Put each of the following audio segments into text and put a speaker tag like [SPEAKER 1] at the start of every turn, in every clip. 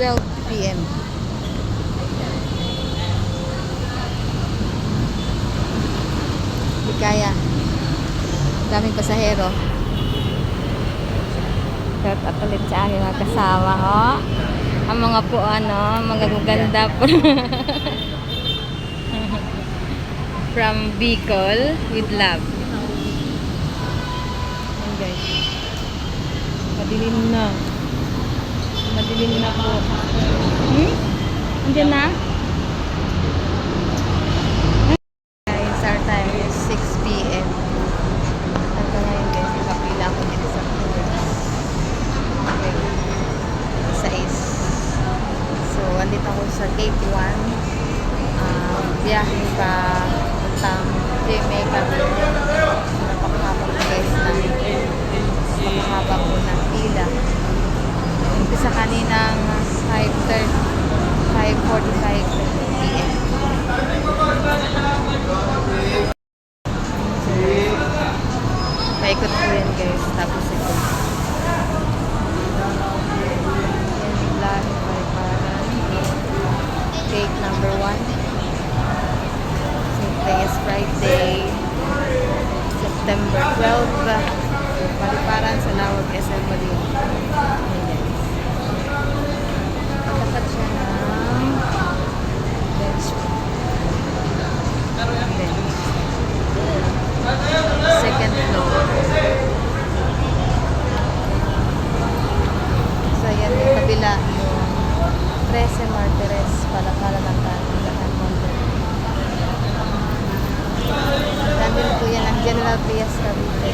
[SPEAKER 1] 12 p.m. Hindi kaya. Daming pasahero. Shout out ulit sa aking mga kasama. Oh. Ang mga po mga ganda po. From Bicol with love. Ayan guys. Madilim na. Madilim na po. Andiyan na? Guys, our time is 6 p.m. Hanggang ngayon guys, nakapila ako dito sa tours. Okay. 6. So, andito ako sa gate 1. Biyahe pa puntang Jamaica. Napakahaba po guys napakahaba po ng pila. Umpisa kaninang 5:45 p.m. Paikot po yan guys. Tapos ito. Gate number 1. Today is Friday, September 12. Paliparan sa Lawag SM Balio. Dapat siya ng bench. Second floor. So yan yung kabila yung 13 Martires Palapala ng Tandahan Mountain. Nandun po yan ang General Trias Cavite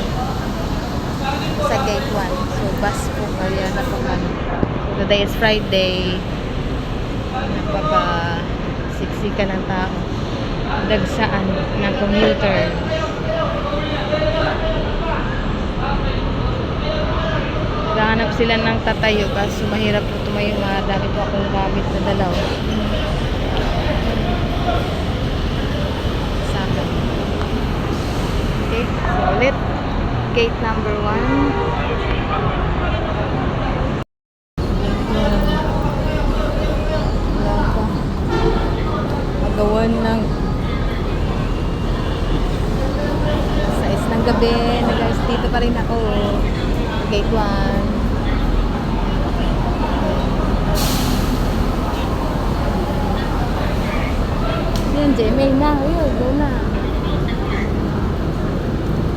[SPEAKER 1] sa gate 1. So bus po kaya napakan. So today is Friday. Napaka-siksika ng tao. Dagsaan ng commuter. Naghahanap sila ng tatayo kasi mahirap po tumayo. Dami po akong gamit na dalaw. Okay, so ulit. Gate number 1. Wala pa. Magawan ng 6 ng gabi. Guys, dito pa rin ako. Gate 1. Yan, Jamie na. Ayun, go na.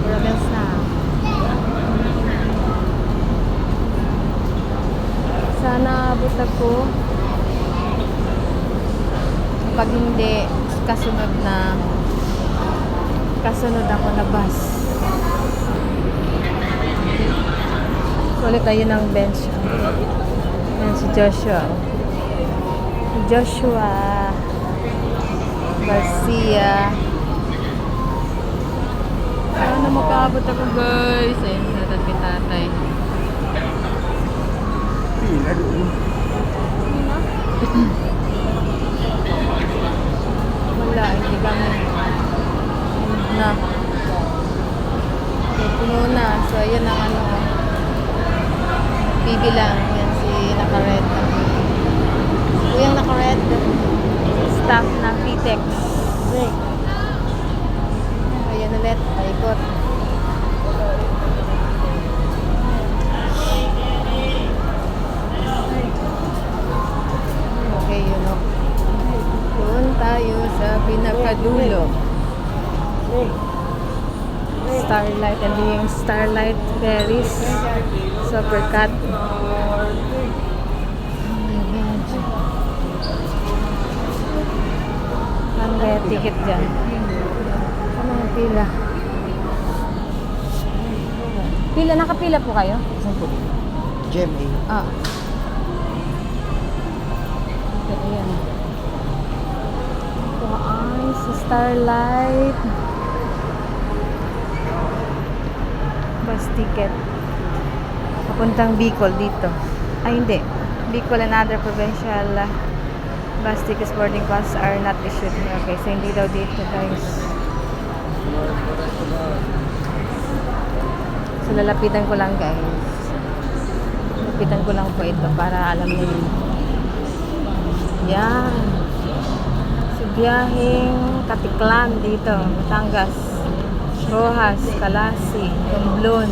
[SPEAKER 1] Rebels na. Sana abot ako. Pag hindi, kasunod ako na bus. Ulit tayo ng bench. Yan si Joshua. Garcia. Sana makaabot ako guys. Ayun, natatay tatay.
[SPEAKER 2] Pila doon.
[SPEAKER 1] Wala, hindi kami na. Okay, puno na. So, ayan ang bibilang. Yan si naka-red. Kuyang naka-red. Staff ng PTEX. Ayan ulit. Paikot. Okay, yun o. Doon tayo sa pinakadulo. Starlight and yung Starlight Ferries Supercut. Ano kaya ticket dyan? Ano yung pila? Nakapila po kayo?
[SPEAKER 2] Saan po? GMA.
[SPEAKER 1] Ah. Okay, ayan. Ito ay sa Starlight. Bus ticket. Papuntang Bicol dito. Ay, hindi. Bicol and other provincial bus tickets boarding passes are not issued. Okay, so hindi daw dito guys. So lalapitan ko lang guys. Lapitan ko lang po ito para alam niyo yun. Yan. So, biyaheng Katiklan dito. Batangas. Rojas, Calasi, Romblon.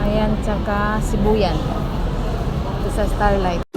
[SPEAKER 1] Ayan, tsaka Sibuyan. Ito sa Starlight.